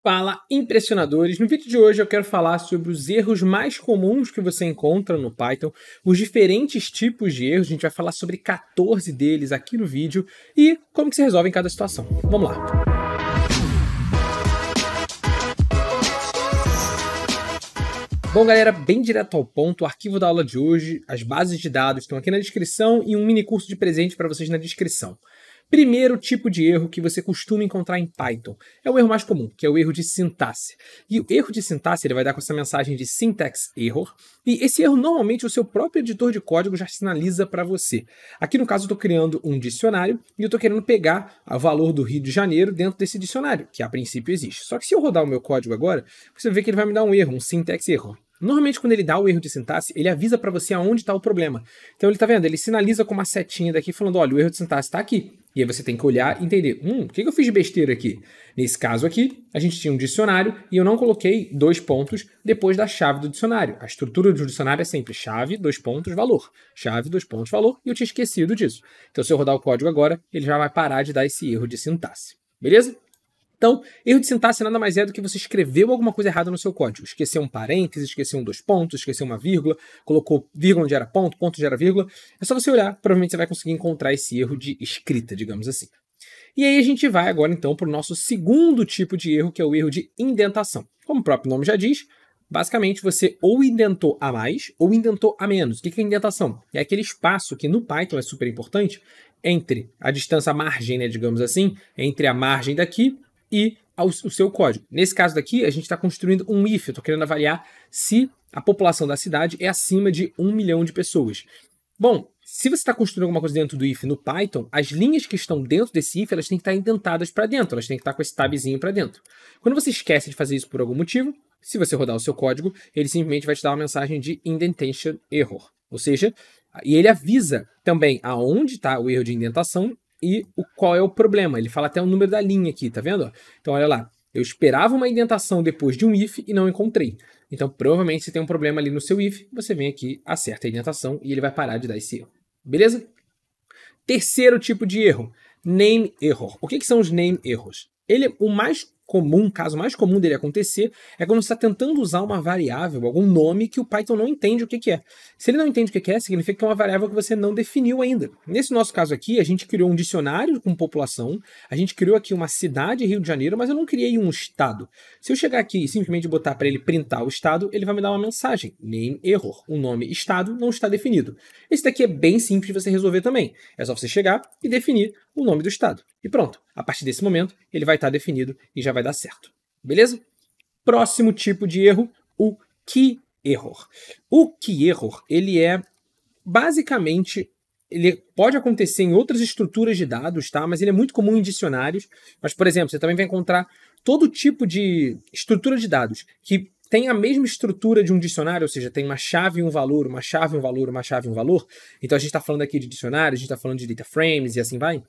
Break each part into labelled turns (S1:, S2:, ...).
S1: Fala, impressionadores! No vídeo de hoje eu quero falar sobre os erros mais comuns que você encontra no Python, os diferentes tipos de erros, a gente vai falar sobre 14 deles aqui no vídeo e como que se resolve em cada situação. Vamos lá! Bom, galera, bem direto ao ponto, o arquivo da aula de hoje, as bases de dados estão aqui na descrição e um mini curso de presente para vocês na descrição. Primeiro tipo de erro que você costuma encontrar em Python é o erro mais comum, que é o erro de sintaxe. E o erro de sintaxe ele vai dar com essa mensagem de syntax error, e esse erro normalmente o seu próprio editor de código já sinaliza para você. Aqui no caso eu estou criando um dicionário e eu estou querendo pegar o valor do Rio de Janeiro dentro desse dicionário, que a princípio existe. Só que se eu rodar o meu código agora, você vai ver que ele vai me dar um erro, um syntax error. Normalmente, quando ele dá o erro de sintaxe, ele avisa para você aonde está o problema. Então, ele está vendo, ele sinaliza com uma setinha daqui, falando, olha, o erro de sintaxe está aqui. E aí você tem que olhar e entender, o que eu fiz de besteira aqui? Nesse caso aqui, a gente tinha um dicionário e eu não coloquei dois pontos depois da chave do dicionário. A estrutura do dicionário é sempre chave, dois pontos, valor. Chave, dois pontos, valor, e eu tinha esquecido disso. Então, se eu rodar o código agora, ele já vai parar de dar esse erro de sintaxe. Beleza? Então, erro de sintaxe nada mais é do que você escreveu alguma coisa errada no seu código. Esqueceu um parêntese, esqueceu um dois pontos, esqueceu uma vírgula, colocou vírgula onde era ponto, ponto onde era vírgula. É só você olhar, provavelmente você vai conseguir encontrar esse erro de escrita, digamos assim. E aí a gente vai agora então para o nosso segundo tipo de erro, que é o erro de indentação. Como o próprio nome já diz, basicamente você ou indentou a mais ou indentou a menos. O que é indentação? É aquele espaço que no Python é super importante entre a distância, a margem, né, digamos assim, entre a margem daqui e o seu código. Nesse caso daqui, a gente está construindo um if, eu estou querendo avaliar se a população da cidade é acima de 1 milhão de pessoas. Bom, se você está construindo alguma coisa dentro do if no Python, as linhas que estão dentro desse if, elas têm que estar indentadas para dentro, elas têm que estar com esse tabzinho para dentro. Quando você esquece de fazer isso por algum motivo, se você rodar o seu código, ele simplesmente vai te dar uma mensagem de indentation error. Ou seja, e ele avisa também aonde está o erro de indentação e qual é o problema. Ele fala até o número da linha aqui, tá vendo? Então, olha lá. Eu esperava uma indentação depois de um if e não encontrei. Então, provavelmente, você tem um problema ali no seu if, você vem aqui, acerta a indentação e ele vai parar de dar esse erro. Beleza? Terceiro tipo de erro, name error. O que são os name errors? Ele é o mais comum, o caso mais comum dele acontecer é quando você está tentando usar uma variável, algum nome que o Python não entende o que é. Se ele não entende o que é, significa que é uma variável que você não definiu ainda. Nesse nosso caso aqui, a gente criou um dicionário com população, a gente criou aqui uma cidade, Rio de Janeiro, mas eu não criei um estado. Se eu chegar aqui e simplesmente botar para ele printar o estado, ele vai me dar uma mensagem, name error. O nome estado não está definido. Esse daqui é bem simples de você resolver também. É só você chegar e definir o nome do estado. E pronto. A partir desse momento, ele vai estar definido e já vai dar certo. Beleza? Próximo tipo de erro, o key error. O key error, ele é basicamente, ele pode acontecer em outras estruturas de dados, tá? Mas ele é muito comum em dicionários. Mas, por exemplo, você também vai encontrar todo tipo de estrutura de dados que tem a mesma estrutura de um dicionário, ou seja, tem uma chave e um valor, uma chave e um valor, uma chave e um valor. Então a gente está falando aqui de dicionário, a gente está falando de data frames e assim vai.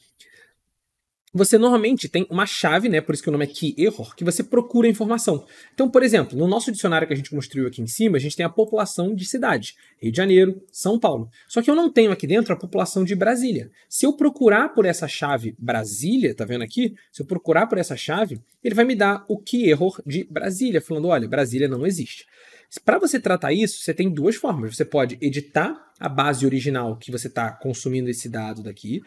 S1: Você normalmente tem uma chave, né, por isso que o nome é key error, que você procura a informação. Então, por exemplo, no nosso dicionário que a gente construiu aqui em cima, a gente tem a população de cidades, Rio de Janeiro, São Paulo. Só que eu não tenho aqui dentro a população de Brasília. Se eu procurar por essa chave Brasília, tá vendo aqui? Se eu procurar por essa chave, ele vai me dar o key error de Brasília, falando, olha, Brasília não existe. Para você tratar isso, você tem duas formas. Você pode editar a base original que você está consumindo esse dado daqui.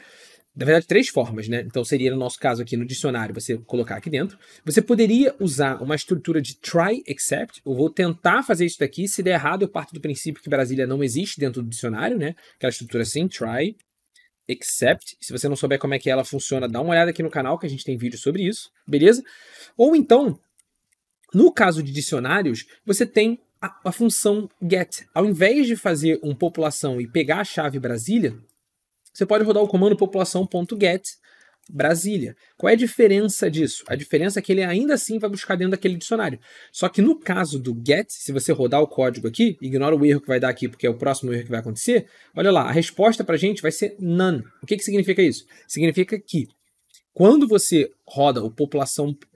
S1: Na verdade, três formas, né? Então seria, no nosso caso aqui no dicionário, você colocar aqui dentro. Você poderia usar uma estrutura de try except. Eu vou tentar fazer isso daqui. Se der errado, eu parto do princípio que Brasília não existe dentro do dicionário, né? Aquela estrutura assim, try except. Se você não souber como é que ela funciona, dá uma olhada aqui no canal que a gente tem vídeo sobre isso, beleza? Ou então, no caso de dicionários, você tem a função get. Ao invés de fazer uma população e pegar a chave Brasília, você pode rodar o comando população.get Brasília. Qual é a diferença disso? A diferença é que ele ainda assim vai buscar dentro daquele dicionário. Só que no caso do get, se você rodar o código aqui, ignora o erro que vai dar aqui, porque é o próximo erro que vai acontecer, olha lá, a resposta para a gente vai ser none. O que significa isso? Significa que Quando você roda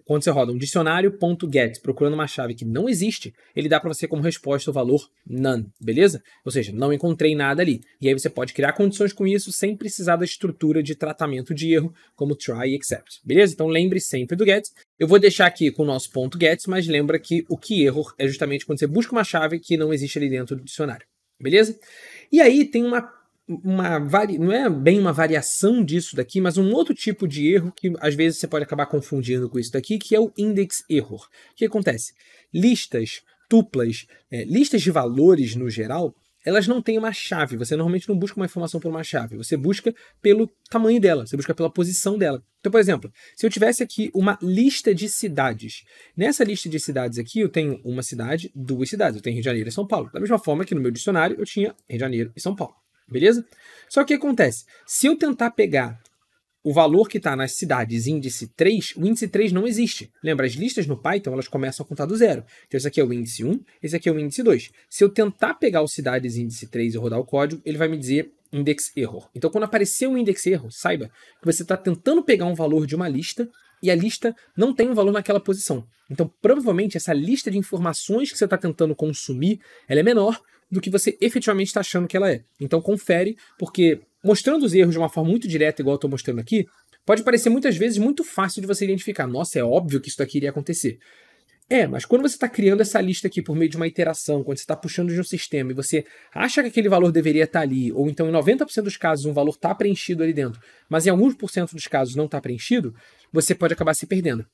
S1: quando você roda um dicionário.get procurando uma chave que não existe, ele dá para você como resposta o valor none, beleza? Ou seja, não encontrei nada ali. E aí você pode criar condições com isso sem precisar da estrutura de tratamento de erro, como try e except, beleza? Então lembre sempre do get. Eu vou deixar aqui com o nosso ponto .get, mas lembra que o keyError é justamente quando você busca uma chave que não existe ali dentro do dicionário, beleza? E aí tem não é bem uma variação disso daqui, mas um outro tipo de erro que às vezes você pode acabar confundindo com isso daqui, que é o index error. O que acontece? Listas, tuplas, listas de valores no geral, elas não têm uma chave. Você normalmente não busca uma informação por uma chave, você busca pelo tamanho dela, você busca pela posição dela. Então, por exemplo, se eu tivesse aqui uma lista de cidades, nessa lista de cidades aqui eu tenho uma cidade, duas cidades, eu tenho Rio de Janeiro e São Paulo. Da mesma forma que no meu dicionário eu tinha Rio de Janeiro e São Paulo. Beleza? Só que o que acontece? Se eu tentar pegar o valor que está nas cidades índice 3, o índice 3 não existe. Lembra, as listas no Python, elas começam a contar do zero. Então esse aqui é o índice 1, esse aqui é o índice 2. Se eu tentar pegar o cidades índice 3 e rodar o código, ele vai me dizer index error. Então quando aparecer um index error, saiba que você está tentando pegar um valor de uma lista e a lista não tem um valor naquela posição. Então provavelmente essa lista de informações que você está tentando consumir, ela é menor do que você efetivamente está achando que ela é. Então confere, porque mostrando os erros de uma forma muito direta, igual eu estou mostrando aqui, pode parecer muitas vezes muito fácil de você identificar. Nossa, é óbvio que isso aqui iria acontecer. Mas quando você está criando essa lista aqui por meio de uma iteração, quando você está puxando de um sistema e você acha que aquele valor deveria estar ali, ou então em 90% dos casos um valor está preenchido ali dentro, mas em alguns por cento dos casos não está preenchido, você pode acabar se perdendo.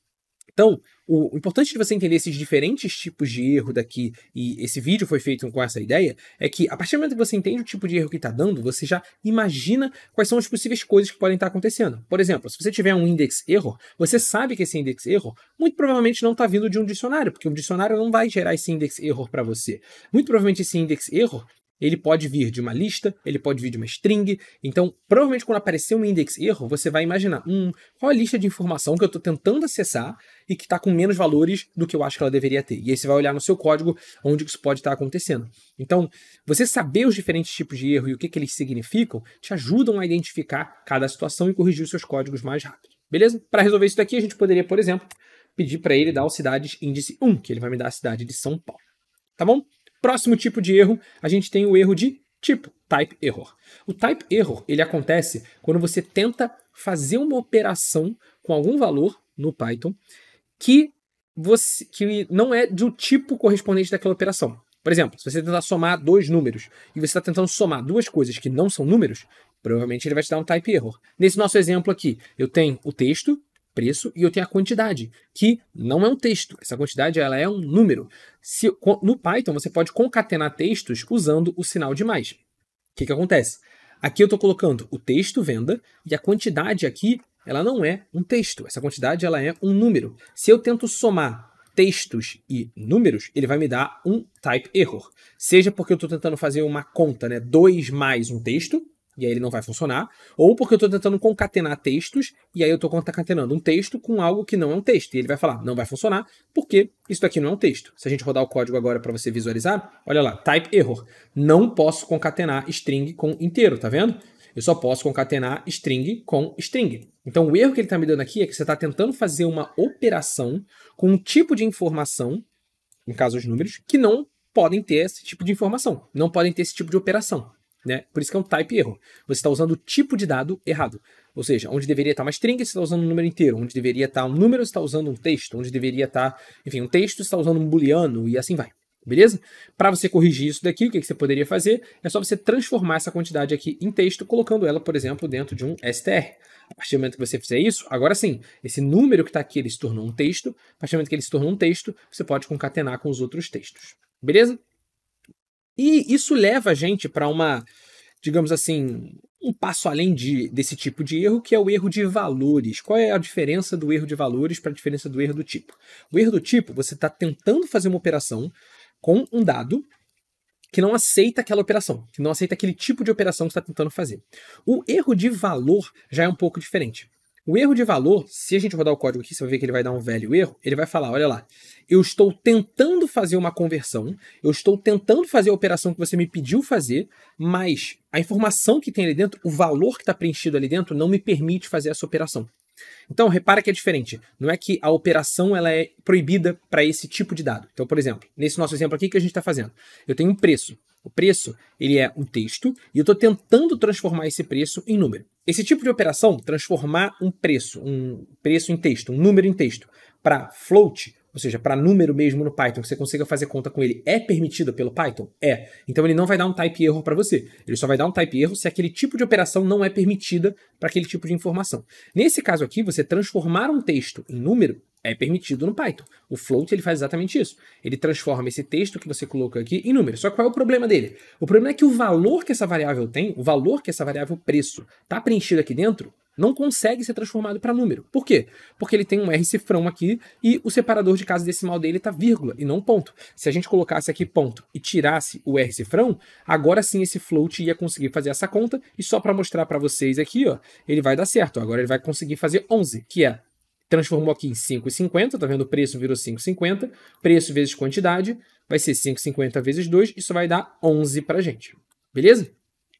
S1: Então, o importante de você entender esses diferentes tipos de erro daqui, e esse vídeo foi feito com essa ideia, é que a partir do momento que você entende o tipo de erro que está dando, você já imagina quais são as possíveis coisas que podem estar acontecendo. Por exemplo, se você tiver um index error, você sabe que esse index error muito provavelmente não está vindo de um dicionário, porque um dicionário não vai gerar esse index error para você. Muito provavelmente esse index error ele pode vir de uma lista, ele pode vir de uma string. Então, provavelmente quando aparecer um index erro, você vai imaginar, qual é a lista de informação que eu estou tentando acessar e que está com menos valores do que eu acho que ela deveria ter. E aí você vai olhar no seu código onde isso pode estar acontecendo. Então, você saber os diferentes tipos de erro e o que eles significam, te ajudam a identificar cada situação e corrigir os seus códigos mais rápido. Beleza? Para resolver isso daqui, a gente poderia, por exemplo, pedir para ele dar o cidades índice 1, que ele vai me dar a cidade de São Paulo. Tá bom? Próximo tipo de erro, a gente tem o erro de tipo, type error. O type error, ele acontece quando você tenta fazer uma operação com algum valor no Python que não é do tipo correspondente daquela operação. Por exemplo, se você tentar somar dois números e você está tentando somar duas coisas que não são números, provavelmente ele vai te dar um type error. Nesse nosso exemplo aqui, eu tenho o texto, preço, e eu tenho a quantidade, que não é um texto. Essa quantidade ela é um número. No Python, você pode concatenar textos usando o sinal de mais. O que acontece? Aqui eu estou colocando o texto venda e a quantidade aqui ela não é um texto. Essa quantidade ela é um número. Se eu tento somar textos e números, ele vai me dar um type error. Seja porque eu estou tentando fazer uma conta, 2 mais um texto, e aí ele não vai funcionar, ou porque eu estou tentando concatenar textos, e aí eu estou concatenando um texto com algo que não é um texto, e ele vai falar, não vai funcionar, porque isso daqui não é um texto. Se a gente rodar o código agora para você visualizar, olha lá, type error. Não posso concatenar string com inteiro, tá vendo? Eu só posso concatenar string com string. Então o erro que ele está me dando aqui é que você está tentando fazer uma operação com um tipo de informação, no caso os números, que não podem ter esse tipo de informação, não podem ter esse tipo de operação. Por isso que é um type error. Você está usando o tipo de dado errado. Ou seja, onde deveria estar uma string, você está usando um número inteiro. Onde deveria estar um número, você está usando um texto. Onde deveria estar, enfim, um texto, você está usando um booleano e assim vai. Beleza? Para você corrigir isso daqui, o que você poderia fazer? É só você transformar essa quantidade aqui em texto, colocando ela, por exemplo, dentro de um str. A partir do momento que você fizer isso, agora sim, esse número que está aqui, ele se tornou um texto. A partir do momento que ele se tornou um texto, você pode concatenar com os outros textos. Beleza? E isso leva a gente para digamos assim, um passo além desse tipo de erro, que é o erro de valores. Qual é a diferença do erro de valores para a diferença do erro do tipo? O erro do tipo, você está tentando fazer uma operação com um dado que não aceita aquela operação, que não aceita aquele tipo de operação que você está tentando fazer. O erro de valor já é um pouco diferente. O erro de valor, se a gente rodar o código aqui, você vai ver que ele vai dar um value erro, ele vai falar, olha lá, eu estou tentando fazer uma conversão, eu estou tentando fazer a operação que você me pediu fazer, mas a informação que tem ali dentro, o valor que está preenchido ali dentro, não me permite fazer essa operação. Então, repara que é diferente. Não é que a operação ela é proibida para esse tipo de dado. Então, por exemplo, nesse nosso exemplo aqui que a gente está fazendo, eu tenho um preço. O preço ele é um texto e eu estou tentando transformar esse preço em número. Esse tipo de operação, transformar um preço em texto, um número em texto, para float, ou seja, para número mesmo no Python, que você consiga fazer conta com ele, é permitida pelo Python? É. Então ele não vai dar um type error para você. Ele só vai dar um type error se aquele tipo de operação não é permitida para aquele tipo de informação. Nesse caso aqui, você transformar um texto em número é permitido no Python. O float ele faz exatamente isso. Ele transforma esse texto que você colocou aqui em número. Só que qual é o problema dele? O problema é que o valor que essa variável tem, o valor que essa variável preço está preenchido aqui dentro, não consegue ser transformado para número. Por quê? Porque ele tem um R cifrão aqui e o separador de casa decimal dele está vírgula e não ponto. Se a gente colocasse aqui ponto e tirasse o R cifrão, agora sim esse float ia conseguir fazer essa conta e só para mostrar para vocês aqui, ó, ele vai dar certo. Agora ele vai conseguir fazer 11, que é transformou aqui em 5,50, tá vendo? O preço virou 5,50, preço vezes quantidade vai ser 5,50 vezes 2, isso vai dar 11 pra gente. Beleza?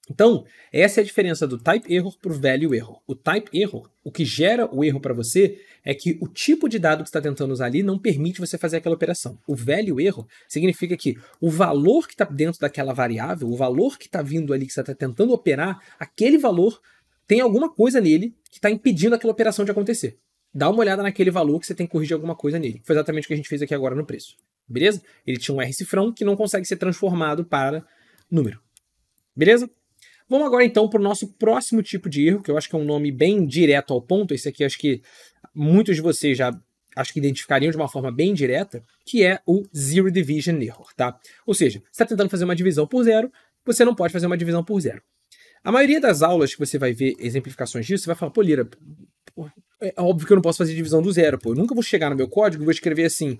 S1: Então, essa é a diferença do type error para o value error. O type error, o que gera o erro para você é que o tipo de dado que você está tentando usar ali não permite você fazer aquela operação. O value error significa que o valor que está dentro daquela variável, o valor que está vindo ali que você está tentando operar, aquele valor tem alguma coisa nele que está impedindo aquela operação de acontecer. Dá uma olhada naquele valor que você tem que corrigir alguma coisa nele. Foi exatamente o que a gente fez aqui agora no preço. Beleza? Ele tinha um R cifrão que não consegue ser transformado para número. Beleza? Vamos agora então para o nosso próximo tipo de erro, que eu acho que é um nome bem direto ao ponto. Esse aqui acho que muitos de vocês já acho que identificariam de uma forma bem direta, que é o Zero Division Error, tá? Ou seja, você está tentando fazer uma divisão por zero, você não pode fazer uma divisão por zero. A maioria das aulas que você vai ver exemplificações disso, você vai falar, pô, Lira, é óbvio que eu não posso fazer divisão do zero, pô. Eu nunca vou chegar no meu código e vou escrever assim,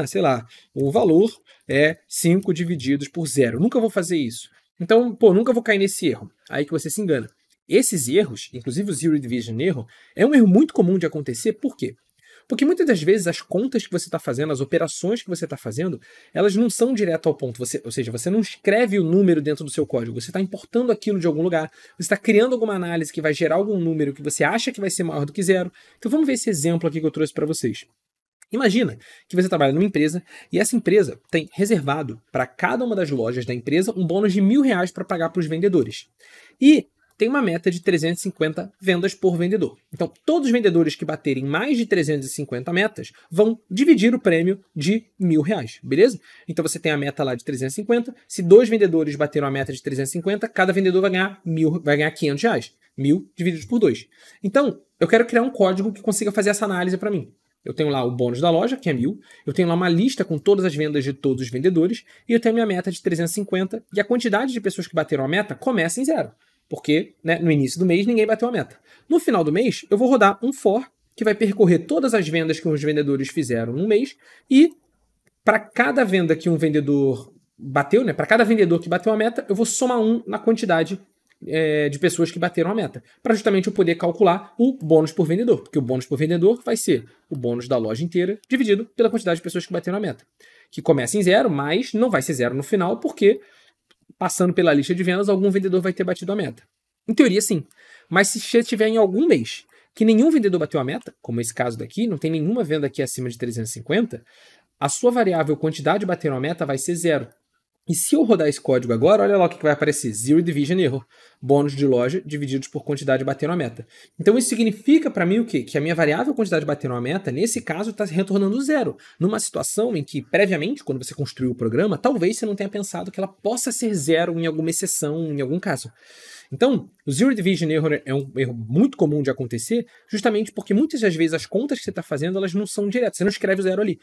S1: sei lá, o valor é 5 divididos por zero. Eu nunca vou fazer isso. Então, pô, nunca vou cair nesse erro. Aí que você se engana. Esses erros, inclusive o Zero Division Error, é um erro muito comum de acontecer. Por quê? Porque muitas das vezes as contas que você está fazendo, as operações que você está fazendo, elas não são direto ao ponto. Ou seja, você não escreve o número dentro do seu código, você está importando aquilo de algum lugar, você está criando alguma análise que vai gerar algum número que você acha que vai ser maior do que zero. Então vamos ver esse exemplo aqui que eu trouxe para vocês. Imagina que você trabalha numa empresa e essa empresa tem reservado para cada uma das lojas da empresa um bônus de R$1.000 para pagar para os vendedores. E tem uma meta de 350 vendas por vendedor. Então, todos os vendedores que baterem mais de 350 metas vão dividir o prêmio de R$1.000, beleza? Então, você tem a meta lá de 350. Se 2 vendedores bateram a meta de 350, cada vendedor vai ganhar R$500. 1.000 divididos por 2. Então, eu quero criar um código que consiga fazer essa análise para mim. Eu tenho lá o bônus da loja, que é 1.000. Eu tenho lá uma lista com todas as vendas de todos os vendedores. E eu tenho a minha meta de 350. E a quantidade de pessoas que bateram a meta começa em 0. Porque, né, no início do mês ninguém bateu a meta. No final do mês, eu vou rodar um for que vai percorrer todas as vendas que os vendedores fizeram no mês. E para cada venda que um vendedor bateu, né, para cada vendedor que bateu a meta, eu vou somar 1 na quantidade de pessoas que bateram a meta, para justamente eu poder calcular o bônus por vendedor, porque o bônus por vendedor vai ser o bônus da loja inteira dividido pela quantidade de pessoas que bateram a meta, que começa em 0, mas não vai ser 0 no final, porque passando pela lista de vendas, algum vendedor vai ter batido a meta. Em teoria, sim, mas se você tiver em algum mês que nenhum vendedor bateu a meta, como esse caso daqui, não tem nenhuma venda aqui acima de 350, a sua variável quantidade bateram a meta vai ser 0. E se eu rodar esse código agora, olha lá o que vai aparecer. Zero Division Error. Bônus de loja divididos por quantidade bateram a meta. Então isso significa para mim o quê? Que a minha variável quantidade bateram a meta, nesse caso, está retornando 0. Numa situação em que, previamente, quando você construiu o programa, talvez você não tenha pensado que ela possa ser 0 em alguma exceção, em algum caso. Então, o Zero Division Error é um erro muito comum de acontecer, justamente porque muitas das vezes as contas que você está fazendo, elas não são diretas, você não escreve o 0 ali.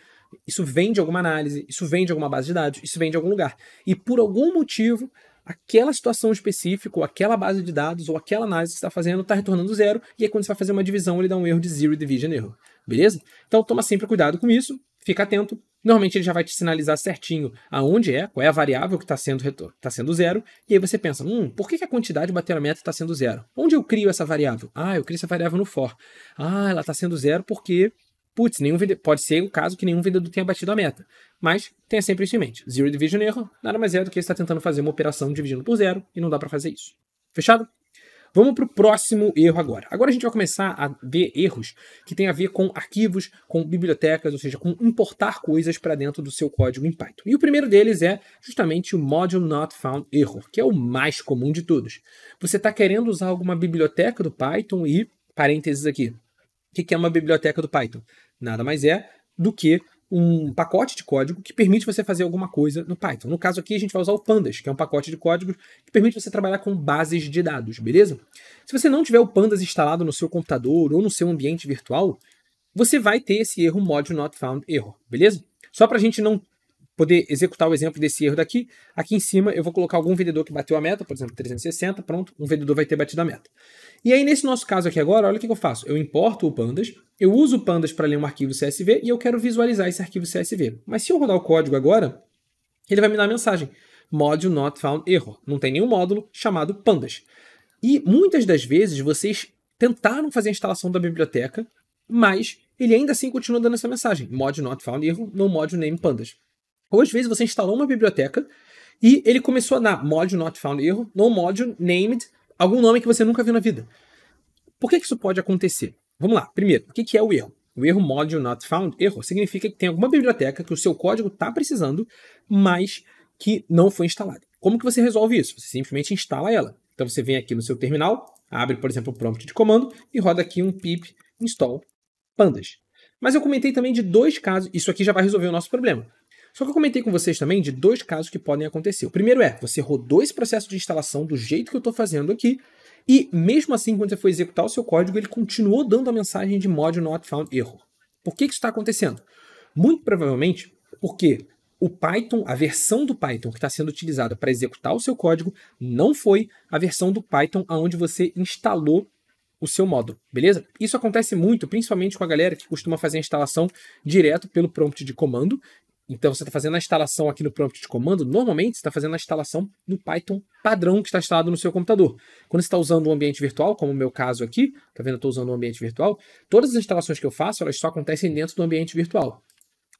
S1: Isso vem de alguma análise, isso vem de alguma base de dados, isso vem de algum lugar. E por algum motivo, aquela situação específica, ou aquela base de dados, ou aquela análise que você está fazendo, está retornando 0, e aí quando você vai fazer uma divisão, ele dá um erro de Zero Division Error. Beleza? Então toma sempre cuidado com isso, fica atento. Normalmente ele já vai te sinalizar certinho aonde qual é a variável que está sendo 0, e aí você pensa, por que a quantidade bater a meta está sendo 0? Onde eu crio essa variável? Eu crio essa variável no for. Ela está sendo 0 porque, pode ser o caso que nenhum vendedor tenha batido a meta. Mas tenha sempre isso em mente. Zero Division Error nada mais é do que você está tentando fazer uma operação dividindo por 0 e não dá para fazer isso. Fechado? Vamos para o próximo erro agora. Agora a gente vai começar a ver erros que têm a ver com arquivos, com bibliotecas, ou seja, com importar coisas para dentro do seu código em Python. E o primeiro deles é justamente o Module Not Found Error, que é o mais comum de todos. Você está querendo usar alguma biblioteca do Python e, parênteses aqui, o que é uma biblioteca do Python? Nada mais é do que um pacote de código que permite você fazer alguma coisa no Python. No caso aqui, a gente vai usar o Pandas, que é um pacote de código que permite você trabalhar com bases de dados, beleza? Se você não tiver o Pandas instalado no seu computador ou no seu ambiente virtual, você vai ter esse erro Module Not Found Error, beleza? Só para a gente não poder executar o exemplo desse erro daqui, aqui em cima eu vou colocar algum vendedor que bateu a meta, por exemplo, 360, pronto, um vendedor vai ter batido a meta. E aí, nesse nosso caso aqui agora, olha o que eu faço. Eu importo o Pandas, eu uso o Pandas para ler um arquivo CSV e eu quero visualizar esse arquivo CSV. Mas se eu rodar o código agora, ele vai me dar a mensagem Module Not Found Error. Não tem nenhum módulo chamado Pandas. E muitas das vezes vocês tentaram fazer a instalação da biblioteca, mas ele ainda assim continua dando essa mensagem Module Not Found Error, no Module Name Pandas. Ou às vezes você instalou uma biblioteca e ele começou a dar Module Not Found Error, no Module Named, algum nome que você nunca viu na vida. Por que isso pode acontecer? Vamos lá. Primeiro, o que é o erro? O erro Module Not Found Error significa que tem alguma biblioteca que o seu código está precisando, mas que não foi instalada. Como que você resolve isso? Você simplesmente instala ela. Então você vem aqui no seu terminal, abre, por exemplo, o prompt de comando e roda aqui um pip install pandas. Mas eu comentei também de dois casos, isso aqui já vai resolver o nosso problema. Só que eu comentei com vocês também de dois casos que podem acontecer. O primeiro é, você rodou esse processo de instalação do jeito que eu estou fazendo aqui, e mesmo assim, quando você for executar o seu código, ele continuou dando a mensagem de Module Not Found Error. Por que isso está acontecendo? Muito provavelmente porque o Python, a versão do Python que está sendo utilizada para executar o seu código, não foi a versão do Python onde você instalou o seu módulo, beleza? Isso acontece muito, principalmente com a galera que costuma fazer a instalação direto pelo prompt de comando. Então você está fazendo a instalação aqui no prompt de comando, normalmente você está fazendo a instalação no Python padrão que está instalado no seu computador. Quando você está usando um ambiente virtual, como o meu caso aqui, tá vendo? Eu estou usando um ambiente virtual, todas as instalações que eu faço, elas só acontecem dentro do ambiente virtual.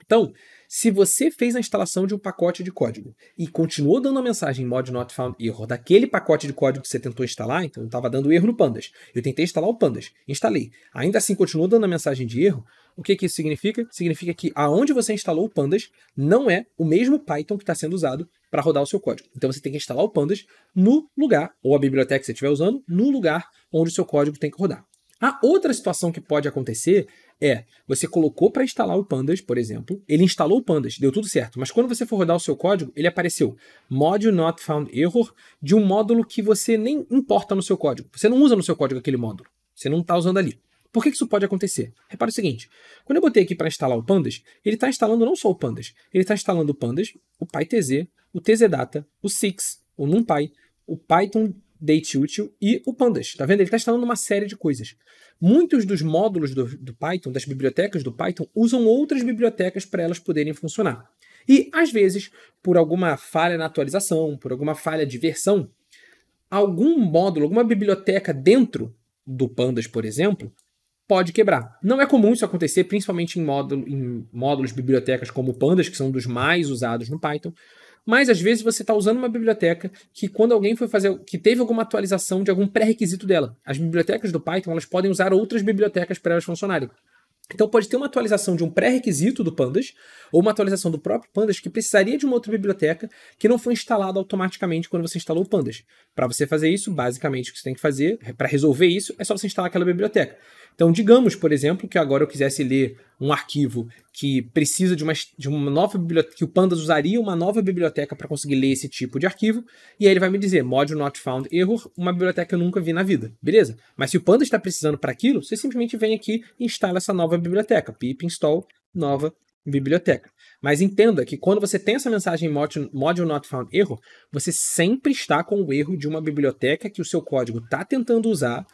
S1: Então, se você fez a instalação de um pacote de código e continuou dando a mensagem Module Not Found Error daquele pacote de código que você tentou instalar, então estava dando erro no Pandas, eu tentei instalar o Pandas, instalei, ainda assim continuou dando a mensagem de erro, o que isso significa? Significa que aonde você instalou o Pandas não é o mesmo Python que está sendo usado para rodar o seu código. Então você tem que instalar o Pandas no lugar, ou a biblioteca que você estiver usando, no lugar onde o seu código tem que rodar. A outra situação que pode acontecer é, você colocou para instalar o Pandas, por exemplo, ele instalou o Pandas, deu tudo certo, mas quando você for rodar o seu código, ele apareceu Module Not Found Error de um módulo que você nem importa no seu código. Você não usa no seu código aquele módulo, você não está usando ali. Por que isso pode acontecer? Repara o seguinte, quando eu botei aqui para instalar o Pandas, ele está instalando não só o Pandas, ele está instalando o Pandas, o PyTZ, o TZData, o Six, o NumPy, o Python DateUtil e o Pandas. Tá vendo? Ele está instalando uma série de coisas. Muitos dos módulos do Python, das bibliotecas do Python, usam outras bibliotecas para elas poderem funcionar. E, às vezes, por alguma falha na atualização, por alguma falha de versão, algum módulo, alguma biblioteca dentro do Pandas, por exemplo, pode quebrar. Não é comum isso acontecer, principalmente em módulos, bibliotecas como o Pandas, que são dos mais usados no Python, mas às vezes você está usando uma biblioteca que quando alguém foi fazer, que teve alguma atualização de algum pré-requisito dela. As bibliotecas do Python, elas podem usar outras bibliotecas para elas funcionarem. Então pode ter uma atualização de um pré-requisito do Pandas, ou uma atualização do próprio Pandas que precisaria de uma outra biblioteca que não foi instalada automaticamente quando você instalou o Pandas. Para você fazer isso, basicamente o que você tem que fazer, para resolver isso, é só você instalar aquela biblioteca. Então digamos, por exemplo, que agora eu quisesse ler um arquivo que precisa de uma nova biblioteca, que o Pandas usaria uma nova biblioteca para conseguir ler esse tipo de arquivo, e aí ele vai me dizer, Module Not Found Error, uma biblioteca que eu nunca vi na vida, beleza? Mas se o Pandas está precisando para aquilo, você simplesmente vem aqui e instala essa nova biblioteca, pip install nova biblioteca. Mas entenda que quando você tem essa mensagem Module Not Found Error, você sempre está com o erro de uma biblioteca que o seu código está tentando usar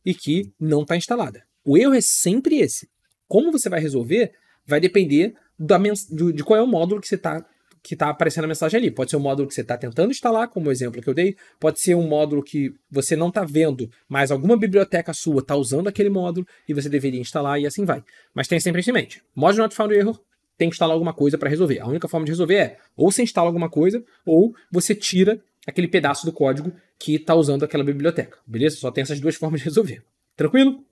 S1: e que não está instalada. O erro é sempre esse. Como você vai resolver vai depender de qual é o módulo que está aparecendo a mensagem ali. Pode ser um módulo que você está tentando instalar, como o exemplo que eu dei. Pode ser um módulo que você não está vendo, mas alguma biblioteca sua está usando aquele módulo e você deveria instalar e assim vai. Mas tenha sempre isso em mente. Module Not Found Error, tem que instalar alguma coisa para resolver. A única forma de resolver é ou você instala alguma coisa ou você tira aquele pedaço do código que está usando aquela biblioteca, beleza? Só tem essas duas formas de resolver. Tranquilo?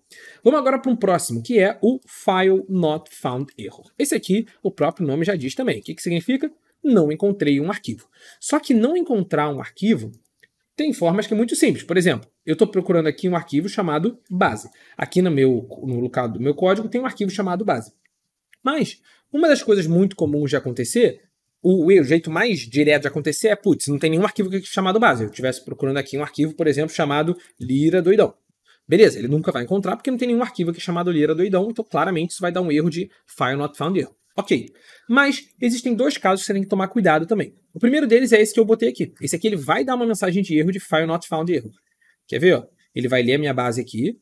S1: Vamos agora para um próximo, que é o File Not Found Error. Esse aqui, o próprio nome já diz também. O que significa? Não encontrei um arquivo. Só que não encontrar um arquivo tem formas que é muito simples. Por exemplo, eu estou procurando aqui um arquivo chamado base. Aqui no local do meu código tem um arquivo chamado base. Mas uma das coisas muito comuns de acontecer, o jeito mais direto de acontecer é, putz, não tem nenhum arquivo aqui chamado base. Eu estivesse procurando aqui um arquivo, por exemplo, chamado Lira Doidão. Beleza, ele nunca vai encontrar porque não tem nenhum arquivo aqui chamado Lira Doidão, então claramente isso vai dar um erro de File Not Found Error. Ok, mas existem dois casos que você tem que tomar cuidado também. O primeiro deles é esse que eu botei aqui. Esse aqui ele vai dar uma mensagem de erro de File Not Found Error. Quer ver? Ó? Ele vai ler a minha base aqui.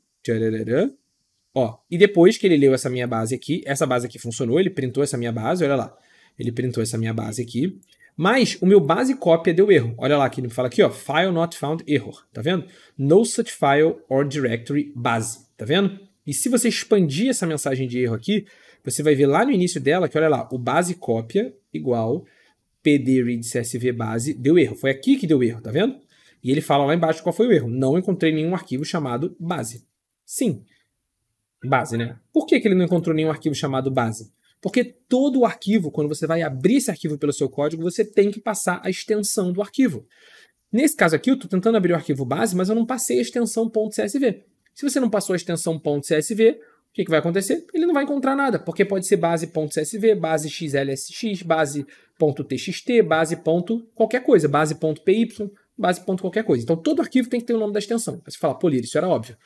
S1: Ó, e depois que ele leu essa minha base aqui, essa base aqui funcionou, ele printou essa minha base, olha lá. Ele printou essa minha base aqui. Mas o meu base cópia deu erro. Olha lá, que ele fala aqui, ó, File Not Found Error. Tá vendo? No such file or directory base. Tá vendo? E se você expandir essa mensagem de erro aqui, você vai ver lá no início dela que, olha lá, o base cópia igual pd read csv base deu erro. Foi aqui que deu erro, tá vendo? E ele fala lá embaixo qual foi o erro. Não encontrei nenhum arquivo chamado base. Sim, base, né? Por que ele não encontrou nenhum arquivo chamado base? Porque todo o arquivo, quando você vai abrir esse arquivo pelo seu código, você tem que passar a extensão do arquivo. Nesse caso aqui, eu estou tentando abrir o arquivo base, mas eu não passei a extensão .csv. Se você não passou a extensão .csv, o que vai acontecer? Ele não vai encontrar nada, porque pode ser base.csv, base xlsx, base.txt, base. Qualquer coisa, base.py, base. Qualquer coisa. Então todo arquivo tem que ter o nome da extensão. Aí você fala, pô, Lira, isso era óbvio.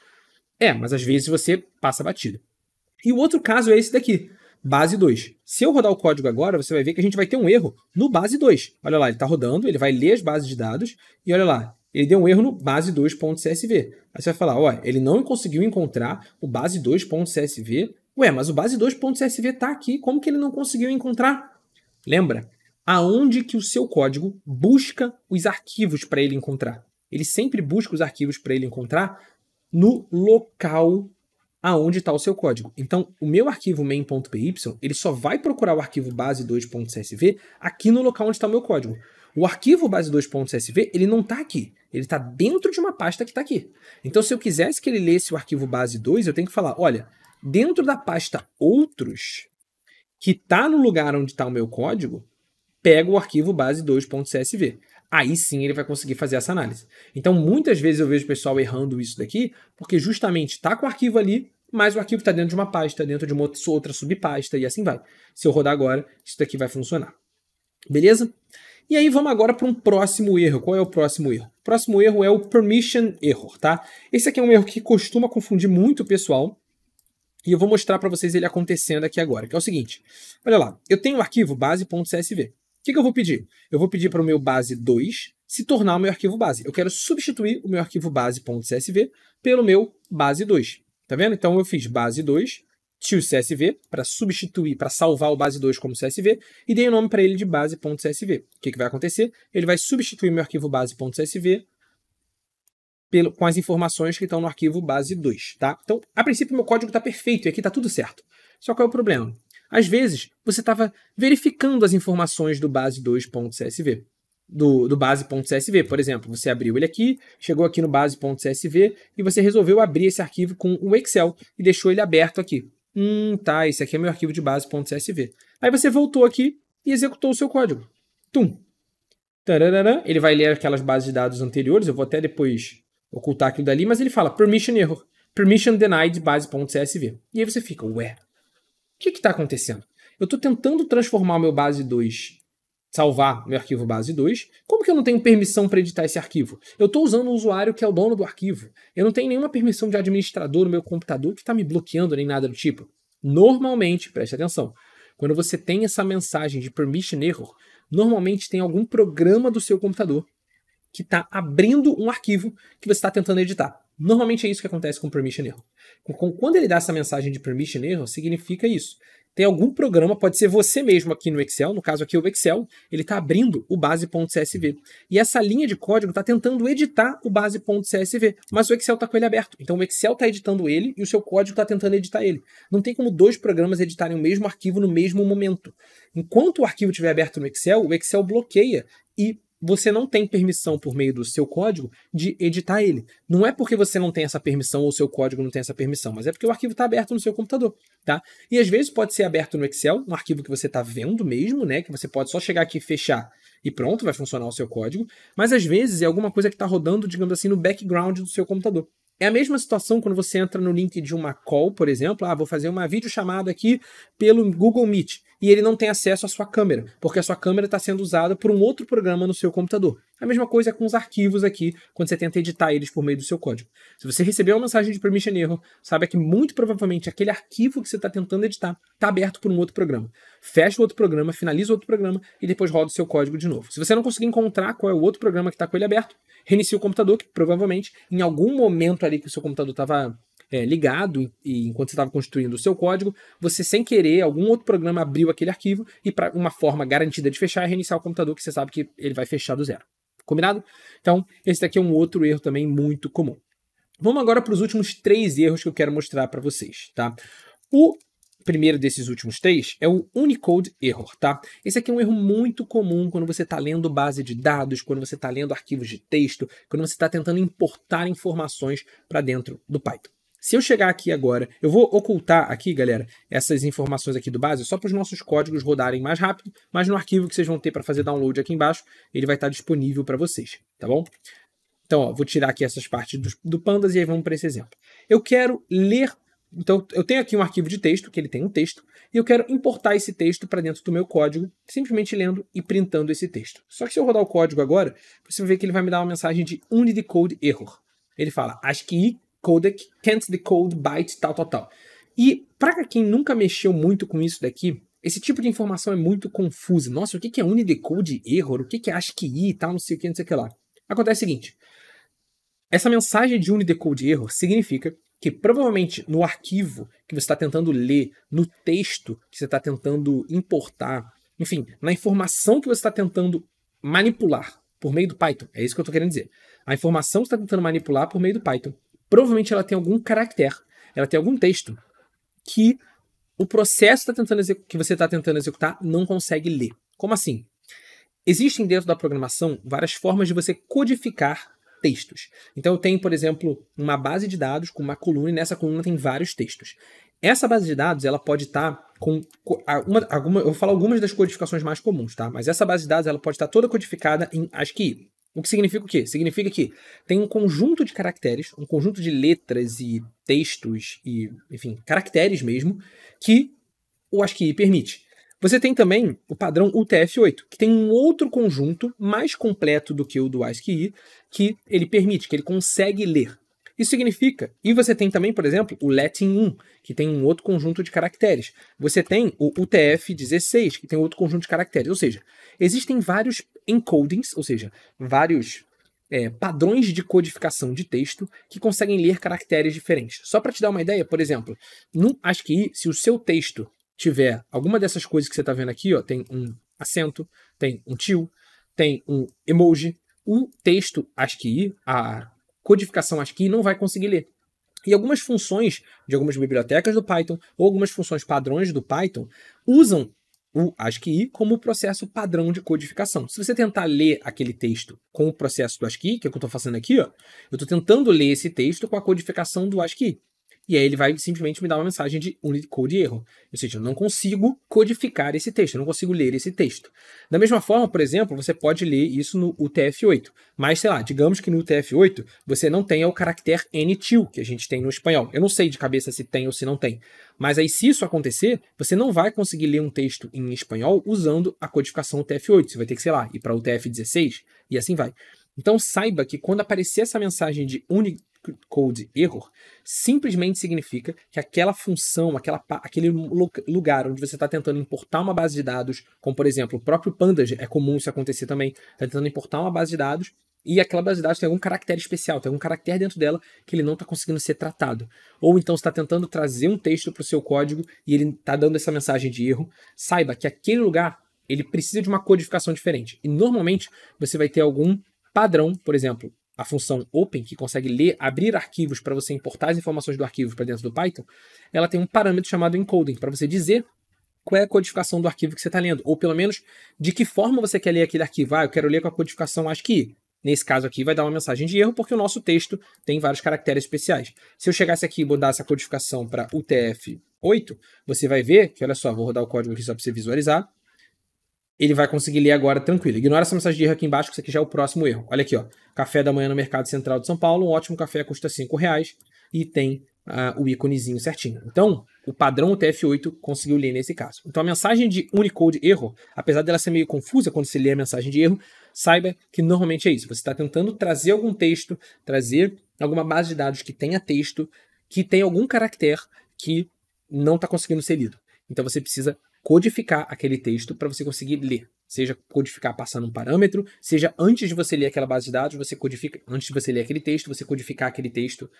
S1: Mas às vezes você passa batido. E o outro caso é esse daqui, base 2. Se eu rodar o código agora, você vai ver que a gente vai ter um erro no base 2. Olha lá, ele está rodando, ele vai ler as bases de dados e olha lá, ele deu um erro no base2.csv. Aí você vai falar, ó, ele não conseguiu encontrar o base2.csv. Ué, mas o base2.csv está aqui, como que ele não conseguiu encontrar? Lembra? Aonde que o seu código busca os arquivos para ele encontrar? Ele sempre busca os arquivos para ele encontrar no local aonde está o seu código. Então, o meu arquivo main.py, ele só vai procurar o arquivo base2.csv aqui no local onde está o meu código. O arquivo base2.csv, ele não está aqui. Ele está dentro de uma pasta que está aqui. Então, se eu quisesse que ele lesse o arquivo base2, eu tenho que falar, olha, dentro da pasta outros, que está no lugar onde está o meu código, pega o arquivo base2.csv. Aí sim ele vai conseguir fazer essa análise. Então, muitas vezes eu vejo o pessoal errando isso daqui, porque justamente está com o arquivo ali, mas o arquivo está dentro de uma pasta, dentro de uma outra subpasta, e assim vai. Se eu rodar agora, isso daqui vai funcionar. Beleza? E aí vamos agora para um próximo erro. Qual é o próximo erro? O próximo erro é o permission error, tá? Esse aqui é um erro que costuma confundir muito o pessoal, e eu vou mostrar para vocês ele acontecendo aqui agora, que é o seguinte. Olha lá, eu tenho o arquivo base.csv. O que eu vou pedir? Eu vou pedir para o meu base2 se tornar o meu arquivo base. Eu quero substituir o meu arquivo base.csv pelo meu base2. Tá vendo? Então eu fiz base2 to CSV para substituir, para salvar o base2 como CSV e dei o nome para ele de base.csv. O que vai acontecer? Ele vai substituir o meu arquivo base.csv com as informações que estão no arquivo base2. Tá? Então, a princípio, meu código está perfeito e aqui está tudo certo. Só qual é o problema? Às vezes, você estava verificando as informações do base2.csv, do base.csv. Por exemplo, você abriu ele aqui, chegou aqui no base.csv e você resolveu abrir esse arquivo com o Excel e deixou ele aberto aqui. Tá, esse aqui é meu arquivo de base.csv. Aí você voltou aqui e executou o seu código. Tum! Tararara, ele vai ler aquelas bases de dados anteriores, eu vou até depois ocultar aquilo dali, mas ele fala permission error, permission denied base.csv. E aí você fica, ué, o que está acontecendo? Eu estou tentando transformar o meu base2, salvar meu arquivo base2. Como que eu não tenho permissão para editar esse arquivo? Eu estou usando um usuário que é o dono do arquivo. Eu não tenho nenhuma permissão de administrador no meu computador que está me bloqueando nem nada do tipo. Normalmente, preste atenção, quando você tem essa mensagem de permission error, normalmente tem algum programa do seu computador que está abrindo um arquivo que você está tentando editar. Normalmente é isso que acontece com permission error. Quando ele dá essa mensagem de permission error, significa isso. Tem algum programa, pode ser você mesmo aqui no Excel, no caso aqui o Excel, ele está abrindo o base.csv. E essa linha de código está tentando editar o base.csv, mas o Excel está com ele aberto. Então o Excel está editando ele e o seu código está tentando editar ele. Não tem como dois programas editarem o mesmo arquivo no mesmo momento. Enquanto o arquivo estiver aberto no Excel, o Excel bloqueia e você não tem permissão por meio do seu código de editar ele. Não é porque você não tem essa permissão ou o seu código não tem essa permissão, mas é porque o arquivo está aberto no seu computador, tá? E às vezes pode ser aberto no Excel, um arquivo que você está vendo mesmo, né? Que você pode só chegar aqui e fechar e pronto, vai funcionar o seu código. Mas às vezes é alguma coisa que está rodando, digamos assim, no background do seu computador. É a mesma situação quando você entra no link de uma call, por exemplo, vou fazer uma videochamada aqui pelo Google Meet, e ele não tem acesso à sua câmera, porque a sua câmera está sendo usada por um outro programa no seu computador. A mesma coisa com os arquivos aqui, quando você tenta editar eles por meio do seu código. Se você receber uma mensagem de permission error, saiba que muito provavelmente aquele arquivo que você está tentando editar está aberto por um outro programa. Fecha o outro programa, finaliza o outro programa e depois roda o seu código de novo. Se você não conseguir encontrar qual é o outro programa que está com ele aberto, reinicia o computador, que provavelmente em algum momento ali que o seu computador estava ligado e enquanto você estava construindo o seu código, você sem querer, algum outro programa abriu aquele arquivo e para uma forma garantida de fechar é reiniciar o computador, que você sabe que ele vai fechar do zero. Combinado? Então, esse daqui é um outro erro também muito comum. Vamos agora para os últimos 3 erros que eu quero mostrar para vocês, tá? O primeiro desses últimos 3 é o Unicode Error, tá? Esse aqui é um erro muito comum quando você está lendo base de dados, quando você está lendo arquivos de texto, quando você está tentando importar informações para dentro do Python. Se eu chegar aqui agora, eu vou ocultar aqui, galera, essas informações aqui do base só para os nossos códigos rodarem mais rápido, mas no arquivo que vocês vão ter para fazer download aqui embaixo, ele vai estar disponível para vocês, tá bom? Então, vou tirar aqui essas partes do Pandas e aí vamos para esse exemplo. Eu quero ler, então eu tenho aqui um arquivo de texto, que ele tem um texto, e eu quero importar esse texto para dentro do meu código, simplesmente lendo e printando esse texto. Só que se eu rodar o código agora, você vai ver que ele vai me dar uma mensagem de Unicode Error. Ele fala, ASCII codec can't decode byte tal. E para quem nunca mexeu muito com isso daqui, esse tipo de informação é muito confusa. Nossa, o que é Unicode Error? O que é ASCII e tal, não sei o que, não sei o que lá. Acontece o seguinte, essa mensagem de Unicode Error significa que provavelmente no arquivo que você está tentando ler, no texto que você está tentando importar, enfim, na informação que você está tentando manipular por meio do Python, é isso que eu estou querendo dizer. A informação que você está tentando manipular por meio do Python, provavelmente ela tem algum caractere, ela tem algum texto que o processo que você está tentando executar não consegue ler. Como assim? Existem dentro da programação várias formas de você codificar textos. Então eu tenho, por exemplo, uma base de dados com uma coluna e nessa coluna tem vários textos. Essa base de dados ela pode estar com eu vou falar algumas das codificações mais comuns, tá? Mas essa base de dados ela pode estar toda codificada em ASCII. O que significa o quê? Significa que tem um conjunto de caracteres, um conjunto de letras e textos e, enfim, caracteres mesmo, que o ASCII permite. Você tem também o padrão UTF-8, que tem um outro conjunto mais completo do que o do ASCII, que ele permite, que ele consegue ler. Isso significa, e você tem também, por exemplo, o Latin 1, que tem um outro conjunto de caracteres. Você tem o UTF-16, que tem outro conjunto de caracteres. Ou seja, existem vários encodings, ou seja, vários padrões de codificação de texto que conseguem ler caracteres diferentes. Só para te dar uma ideia, por exemplo, no ASCII, se o seu texto tiver alguma dessas coisas que você está vendo aqui, ó, tem um acento, tem um tio, tem um emoji, o texto ASCII, a codificação ASCII não vai conseguir ler. E algumas funções de algumas bibliotecas do Python ou algumas funções padrões do Python usam o ASCII como o processo padrão de codificação. Se você tentar ler aquele texto com o processo do ASCII, que é o que eu estou fazendo aqui, ó, eu estou tentando ler esse texto com a codificação do ASCII. E aí ele vai simplesmente me dar uma mensagem de Unicode Error. Ou seja, eu não consigo codificar esse texto, eu não consigo ler esse texto. Da mesma forma, por exemplo, você pode ler isso no UTF-8. Mas, sei lá, digamos que no UTF-8 você não tenha o caractere N-til, que a gente tem no espanhol. Eu não sei de cabeça se tem ou se não tem. Mas aí, se isso acontecer, você não vai conseguir ler um texto em espanhol usando a codificação UTF-8. Você vai ter que, sei lá, ir para o UTF-16 e assim vai. Então, saiba que quando aparecer essa mensagem de Unicode Error, simplesmente significa que aquela função, aquele lugar onde você está tentando importar uma base de dados, como por exemplo o próprio Pandas, é comum isso acontecer também, está tentando importar uma base de dados e aquela base de dados tem algum caractere especial, tem algum caractere dentro dela que ele não está conseguindo ser tratado. Ou então você está tentando trazer um texto para o seu código e ele está dando essa mensagem de erro, saiba que aquele lugar ele precisa de uma codificação diferente. E normalmente você vai ter algum padrão, por exemplo, a função open, que consegue ler, abrir arquivos para você importar as informações do arquivo para dentro do Python, ela tem um parâmetro chamado encoding, para você dizer qual é a codificação do arquivo que você está lendo, ou pelo menos de que forma você quer ler aquele arquivo. Eu quero ler com a codificação ASCII. Nesse caso aqui vai dar uma mensagem de erro porque o nosso texto tem vários caracteres especiais. Se eu chegasse aqui e mudar essa codificação para UTF-8, você vai ver que, olha só, vou rodar o código aqui só para você visualizar, ele vai conseguir ler agora tranquilo. Ignora essa mensagem de erro aqui embaixo, que isso aqui já é o próximo erro. Olha aqui, ó, café da manhã no Mercado Central de São Paulo, um ótimo café custa R$5 e tem o íconezinho certinho. Então, o padrão UTF-8 conseguiu ler nesse caso. Então, a mensagem de Unicode error, apesar dela ser meio confusa quando você lê a mensagem de erro, saiba que normalmente é isso. Você está tentando trazer algum texto, trazer alguma base de dados que tenha texto, que tenha algum caractere que não está conseguindo ser lido. Então, você precisa codificar aquele texto para você conseguir ler. Seja codificar passando um parâmetro, seja antes de você ler aquela base de dados, você codifica, antes de você ler aquele texto, você codificar aquele texto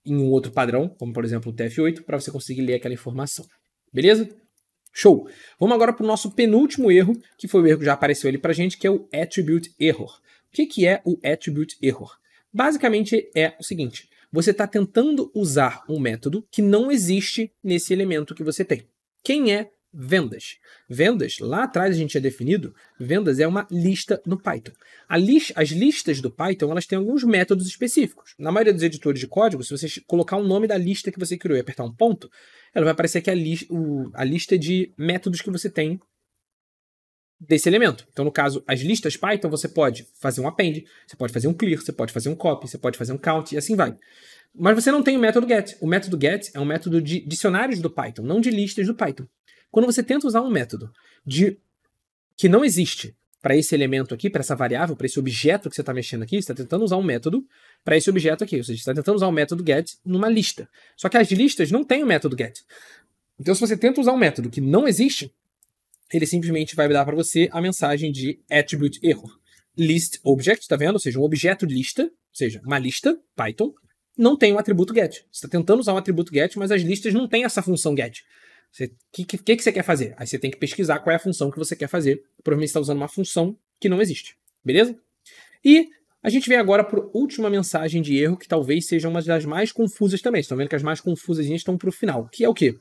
S1: em um outro padrão, como por exemplo o TF-8, para você conseguir ler aquela informação. Beleza? Show! Vamos agora para o nosso penúltimo erro, que foi o erro que já apareceu ali para a gente, que é o Attribute Error. O que é o Attribute Error? Basicamente é o seguinte, você está tentando usar um método que não existe nesse elemento que você tem. Quem é vendas? Vendas, lá atrás a gente tinha definido, vendas é uma lista no Python. As listas do Python, elas têm alguns métodos específicos. Na maioria dos editores de código, se você colocar o nome da lista que você criou e apertar um ponto, ela vai aparecer aqui a lista de métodos que você tem desse elemento. Então, no caso, as listas Python, você pode fazer um append, você pode fazer um clear, você pode fazer um copy, você pode fazer um count e assim vai. Mas você não tem o método get. O método get é um método de dicionários do Python, não de listas do Python. Quando você tenta usar um método que não existe para esse elemento aqui, para essa variável, para esse objeto que você está mexendo aqui, você está tentando usar um método para esse objeto aqui. Ou seja, você está tentando usar o método get numa lista. Só que as listas não têm o método get. Então, se você tenta usar um método que não existe, ele simplesmente vai dar para você a mensagem de attribute error. List object, tá vendo? Ou seja, um objeto lista, ou seja, uma lista, Python, não tem um atributo get. Você está tentando usar um atributo get, mas as listas não têm essa função get. O que você quer fazer? Aí você tem que pesquisar qual é a função que você quer fazer. Provavelmente você está usando uma função que não existe. Beleza? E a gente vem agora para a última mensagem de erro, que talvez seja uma das mais confusas também. Vocês estão vendo que as mais confusas estão para o final. Que é o quê?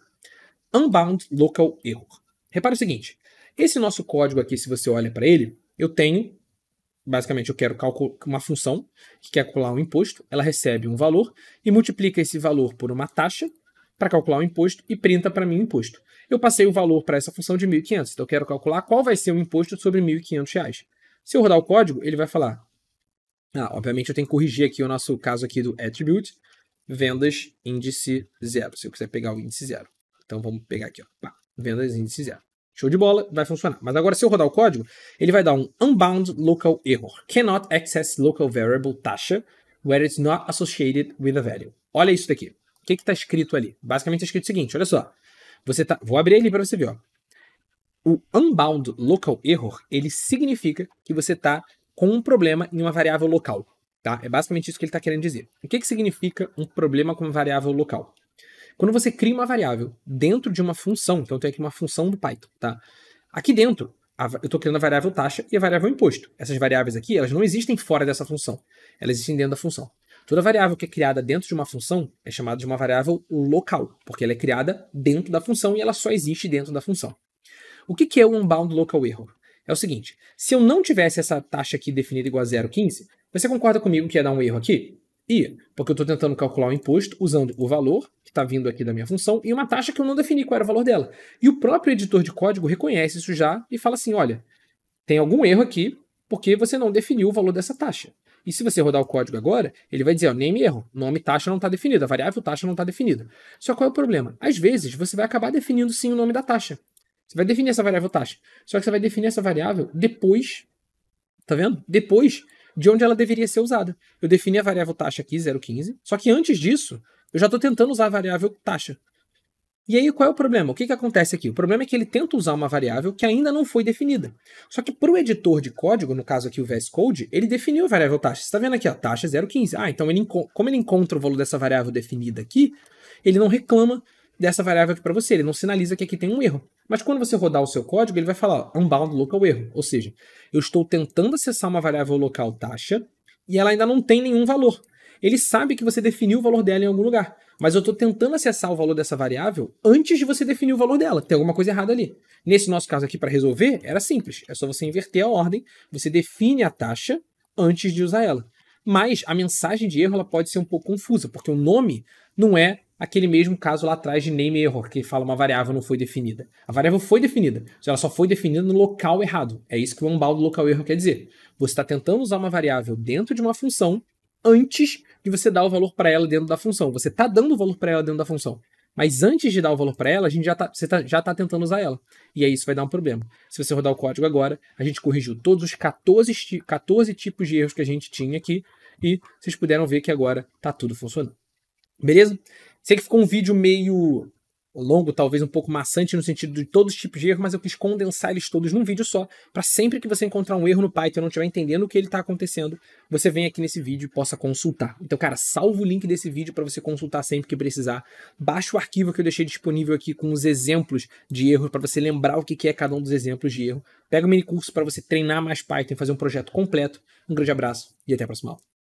S1: Unbound Local Error. Repara o seguinte. Esse nosso código aqui, se você olha para ele, eu tenho... Basicamente, eu quero calcular uma função que quer calcular um imposto. Ela recebe um valor e multiplica esse valor por uma taxa para calcular o imposto e printa para mim o imposto. Eu passei o valor para essa função de 1.500, então eu quero calcular qual vai ser o imposto sobre R$1.500. Se eu rodar o código, ele vai falar, obviamente eu tenho que corrigir aqui o nosso caso aqui do attribute, vendas índice 0, se eu quiser pegar o índice 0. Então vamos pegar aqui, ó, vendas índice 0. Show de bola, vai funcionar. Mas agora se eu rodar o código, ele vai dar um unbound local error. Cannot access local variable taxa where it's not associated with a value. Olha isso daqui. O que está escrito ali? Basicamente está escrito o seguinte, olha só. Vou abrir ele para você ver. Ó. O unbound local error, ele significa que você está com um problema em uma variável local. Tá? É basicamente isso que ele está querendo dizer. O que significa um problema com uma variável local? Quando você cria uma variável dentro de uma função, então eu tenho aqui uma função do Python. Tá? Aqui dentro, eu estou criando a variável taxa e a variável imposto. Essas variáveis aqui, elas não existem fora dessa função. Elas existem dentro da função. Toda variável que é criada dentro de uma função é chamada de uma variável local, porque ela é criada dentro da função e ela só existe dentro da função. O que é o unbound local error? É o seguinte, se eu não tivesse essa taxa aqui definida igual a 0,15, você concorda comigo que ia dar um erro aqui? Ia, porque eu estou tentando calcular o imposto usando o valor que está vindo aqui da minha função e uma taxa que eu não defini qual era o valor dela. E o próprio editor de código reconhece isso já e fala assim, olha, tem algum erro aqui porque você não definiu o valor dessa taxa. E se você rodar o código agora, ele vai dizer, ó, name erro, nome taxa não está definido, a variável taxa não está definida. Só qual é o problema? Às vezes, você vai acabar definindo sim o nome da taxa. Você vai definir essa variável taxa. Só que você vai definir essa variável depois, tá vendo? Depois de onde ela deveria ser usada. Eu defini a variável taxa aqui, 0,15, só que antes disso, eu já estou tentando usar a variável taxa. E aí, qual é o problema? O que acontece aqui? O problema é que ele tenta usar uma variável que ainda não foi definida. Só que para o editor de código, no caso aqui o VS Code, ele definiu a variável taxa. Você está vendo aqui, ó, taxa 0,15. Então, como ele encontra o valor dessa variável definida aqui, ele não reclama dessa variável aqui para você, ele não sinaliza que aqui tem um erro. Mas quando você rodar o seu código, ele vai falar ó, unbound local erro. Ou seja, eu estou tentando acessar uma variável local taxa e ela ainda não tem nenhum valor. Ele sabe que você definiu o valor dela em algum lugar. mas eu estou tentando acessar o valor dessa variável antes de você definir o valor dela. Tem alguma coisa errada ali. Nesse nosso caso aqui, para resolver, era simples. É só você inverter a ordem, você define a taxa antes de usar ela. Mas a mensagem de erro ela pode ser um pouco confusa, porque o nome não é aquele mesmo caso lá atrás de name error, que fala uma variável não foi definida. A variável foi definida, ela só foi definida no local errado. É isso que o unbound local error quer dizer. Você está tentando usar uma variável dentro de uma função antes de você dar o valor para ela dentro da função. Você está dando o valor para ela dentro da função. Mas antes de dar o valor para ela, você já tá tentando usar ela. E aí isso vai dar um problema. Se você rodar o código agora, a gente corrigiu todos os 14 tipos de erros que a gente tinha aqui. E vocês puderam ver que agora tá tudo funcionando. Beleza? Sei que ficou um vídeo meio longo, talvez um pouco maçante no sentido de todos os tipos de erro, mas eu quis condensar eles todos num vídeo só, para sempre que você encontrar um erro no Python e não estiver entendendo o que ele está acontecendo, você vem aqui nesse vídeo e possa consultar. Então, cara, salva o link desse vídeo para você consultar sempre que precisar. Baixa o arquivo que eu deixei disponível aqui com os exemplos de erro, para você lembrar o que é cada um dos exemplos de erro. Pega o mini curso para você treinar mais Python e fazer um projeto completo. Um grande abraço e até a próxima aula.